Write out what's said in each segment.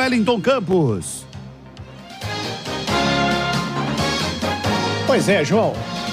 Wellington Campos. Pois é, João.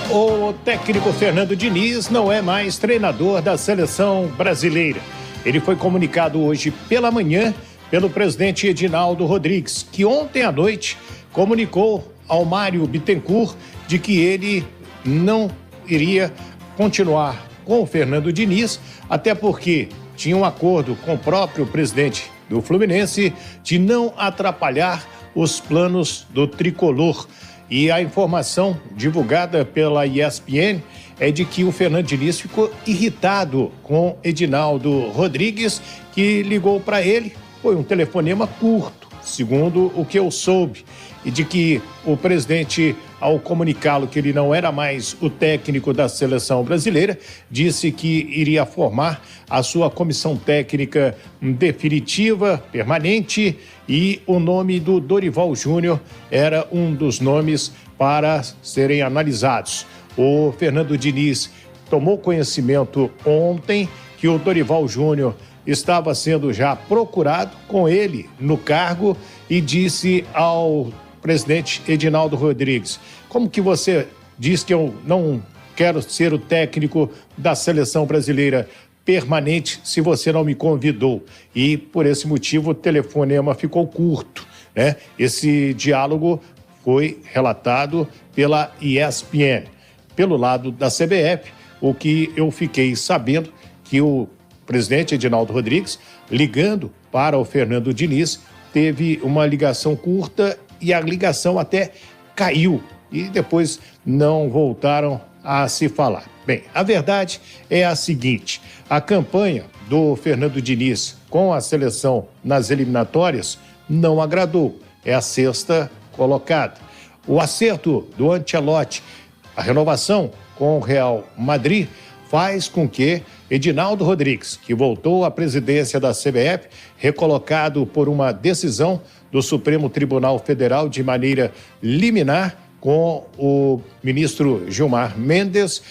O técnico Fernando Diniz não é mais treinador da seleção brasileira. Ele foi comunicado hoje pela manhã pelo presidente Edinaldo Rodrigues, que ontem à noite comunicou ao Mário Bittencourt de que ele não iria continuar com o Fernando Diniz, até porque tinha um acordo com o próprio presidente do Fluminense de não atrapalhar os planos do tricolor. E a informação divulgada pela ESPN é de que o Fernando Diniz ficou irritado com Edinaldo Rodrigues, que ligou para ele. Foi um telefonema curto, segundo o que eu soube, e de que o presidente, ao comunicá-lo que ele não era mais o técnico da seleção brasileira, disse que iria formar a sua comissão técnica definitiva, permanente, e o nome do Dorival Júnior era um dos nomes para serem analisados. O Fernando Diniz tomou conhecimento ontem que o Dorival Júnior estava sendo já procurado com ele no cargo e disse ao presidente Edinaldo Rodrigues: como que você diz que eu não quero ser o técnico da seleção brasileira permanente se você não me convidou? E por esse motivo o telefonema ficou curto, né? Esse diálogo foi relatado pela ESPN. Pelo lado da CBF, o que eu fiquei sabendo que o presidente Edinaldo Rodrigues, ligando para o Fernando Diniz, teve uma ligação curta e a ligação até caiu e depois não voltaram a se falar. Bem, a verdade é a seguinte: a campanha do Fernando Diniz com a seleção nas eliminatórias não agradou. É a sexta colocada. O acerto do Ancelotti, a renovação com o Real Madrid, faz com que Edinaldo Rodrigues, que voltou à presidência da CBF, recolocado por uma decisão do Supremo Tribunal Federal de maneira liminar com o ministro Gilmar Mendes,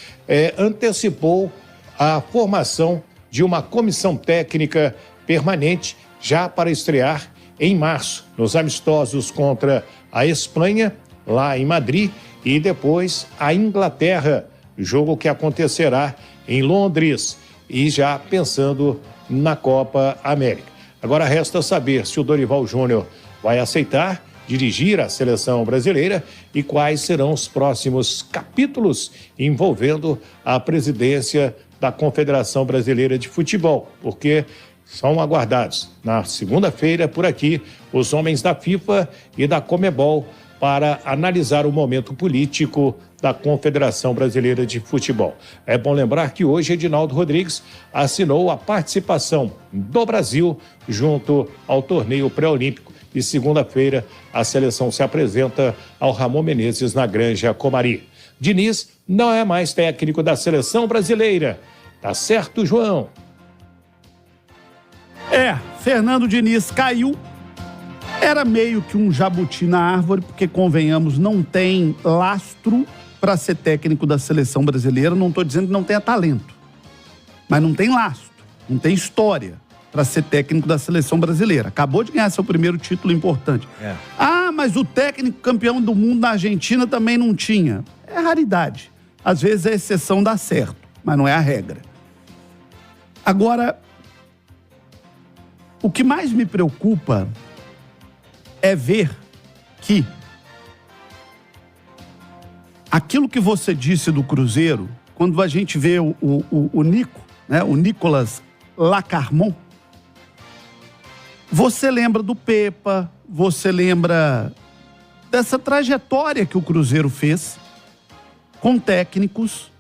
antecipou a formação de uma comissão técnica permanente já para estrear em março, nos amistosos contra a Espanha, lá em Madrid, e depois a Inglaterra, jogo que acontecerá em Londres, e já pensando na Copa América. Agora resta saber se o Dorival Júnior vai aceitar dirigir a seleção brasileira e quais serão os próximos capítulos envolvendo a presidência da Confederação Brasileira de Futebol, porque são aguardados na segunda-feira por aqui os homens da FIFA e da Conmebol para analisar o momento político da Confederação Brasileira de Futebol. É bom lembrar que hoje Edinaldo Rodrigues assinou a participação do Brasil junto ao torneio pré-olímpico e segunda-feira a seleção se apresenta ao Ramon Menezes na Granja Comari. Diniz não é mais técnico da seleção brasileira. Tá certo, João? Fernando Diniz caiu. Era meio que um jabuti na árvore, porque, convenhamos, não tem lastro para ser técnico da seleção brasileira. Não estou dizendo que não tenha talento, mas não tem lastro, não tem história para ser técnico da seleção brasileira. Acabou de ganhar seu primeiro título importante. Mas o técnico campeão do mundo na Argentina também não tinha. É raridade. Às vezes a exceção dá certo, mas não é a regra. Agora, o que mais me preocupa é ver que aquilo que você disse do Cruzeiro, quando a gente vê o Nico, né, o Nicolas Lacarmon, você lembra do Pepa, você lembra dessa trajetória que o Cruzeiro fez com técnicos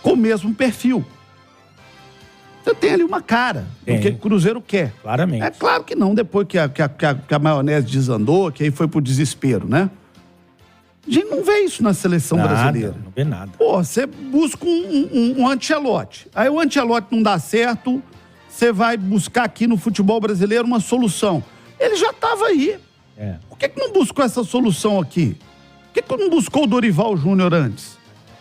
com o mesmo perfil. Você tem ali uma cara do que o Cruzeiro quer. Claramente. É claro que não, depois que a maionese desandou, que aí foi pro desespero, né? A gente não vê isso na seleção brasileira. Não vê nada. Pô, você busca um Ancelotti. Aí o Ancelotti não dá certo, você vai buscar aqui no futebol brasileiro uma solução. Ele já estava aí. Por que não buscou essa solução aqui? Por que não buscou o Dorival Júnior antes?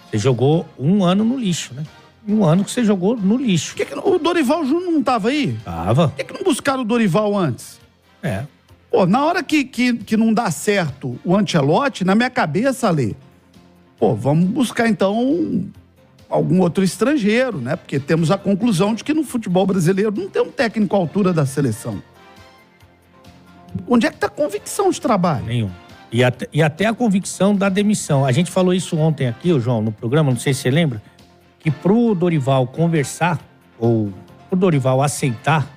Você jogou um ano no lixo, né? Um ano que você jogou no lixo. O Dorival Júnior não estava aí? Tava. Por que não buscaram o Dorival antes? Pô, na hora que não dá certo o Ancelotti, na minha cabeça, Ale, pô, vamos buscar então algum outro estrangeiro, né? Porque temos a conclusão de que no futebol brasileiro não tem um técnico à altura da seleção. Onde é que tá a convicção de trabalho? Nenhum. E até a convicção da demissão. A gente falou isso ontem aqui, João, no programa, não sei se você lembra, que pro Dorival conversar, ou pro Dorival aceitar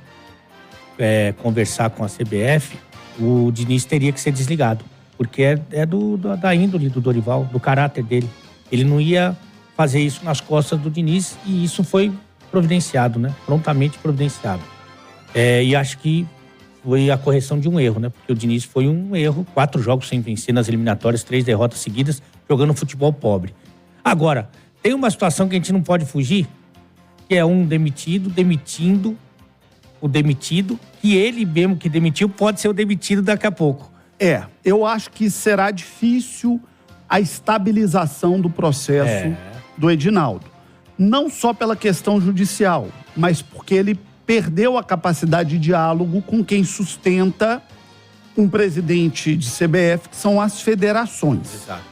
conversar com a CBF, o Diniz teria que ser desligado. Porque é da índole do Dorival, do caráter dele. Ele não ia fazer isso nas costas do Diniz e isso foi providenciado, né? Prontamente providenciado. E acho que foi a correção de um erro, né? Porque o Diniz foi um erro, 4 jogos sem vencer nas eliminatórias, 3 derrotas seguidas, jogando futebol pobre. Agora, tem uma situação que a gente não pode fugir, que é um demitindo o demitido, que ele mesmo que demitiu pode ser o demitido daqui a pouco. Eu acho que será difícil a estabilização do processo do Edinaldo. Não só pela questão judicial, mas porque ele perdeu a capacidade de diálogo com quem sustenta um presidente de CBF, que são as federações. Exato.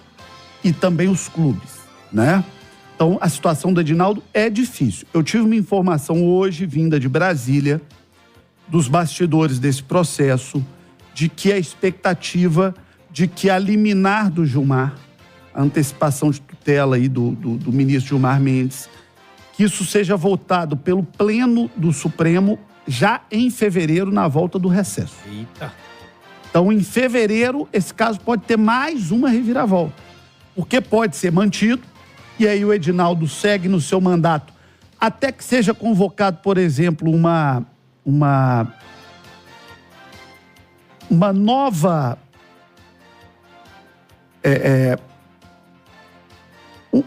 E também os clubes, né? Então, a situação do Edinaldo é difícil. Eu tive uma informação hoje, vinda de Brasília, dos bastidores desse processo, de que a expectativa de que a liminar do Gilmar, a antecipação de tutela aí do ministro Gilmar Mendes, que isso seja votado pelo Pleno do Supremo já em fevereiro, na volta do recesso. Eita. Então, em fevereiro, esse caso pode ter mais uma reviravolta. Porque pode ser mantido, e aí o Edinaldo segue no seu mandato, até que seja convocado, por exemplo, uma nova...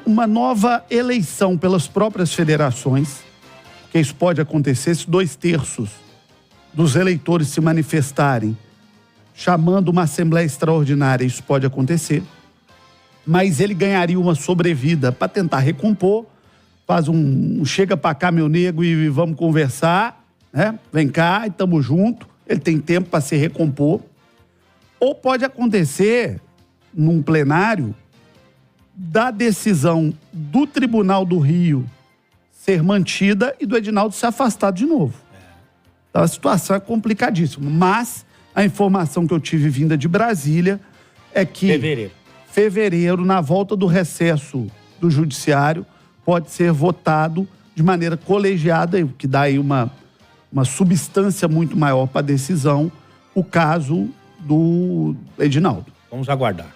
uma nova eleição pelas próprias federações, porque isso pode acontecer se 2/3 dos eleitores se manifestarem chamando uma assembleia extraordinária, isso pode acontecer, mas ele ganharia uma sobrevida para tentar recompor, faz um chega para cá, meu nego, e vamos conversar, né? Vem cá e tamo junto, ele tem tempo para se recompor. Ou pode acontecer num plenário da decisão do Tribunal do Rio ser mantida e do Edinaldo ser afastado de novo. Então a situação é complicadíssima. Mas a informação que eu tive vinda de Brasília é que fevereiro, na volta do recesso do Judiciário, pode ser votado de maneira colegiada, o que dá aí uma substância muito maior para a decisão, o caso do Edinaldo. Vamos aguardar.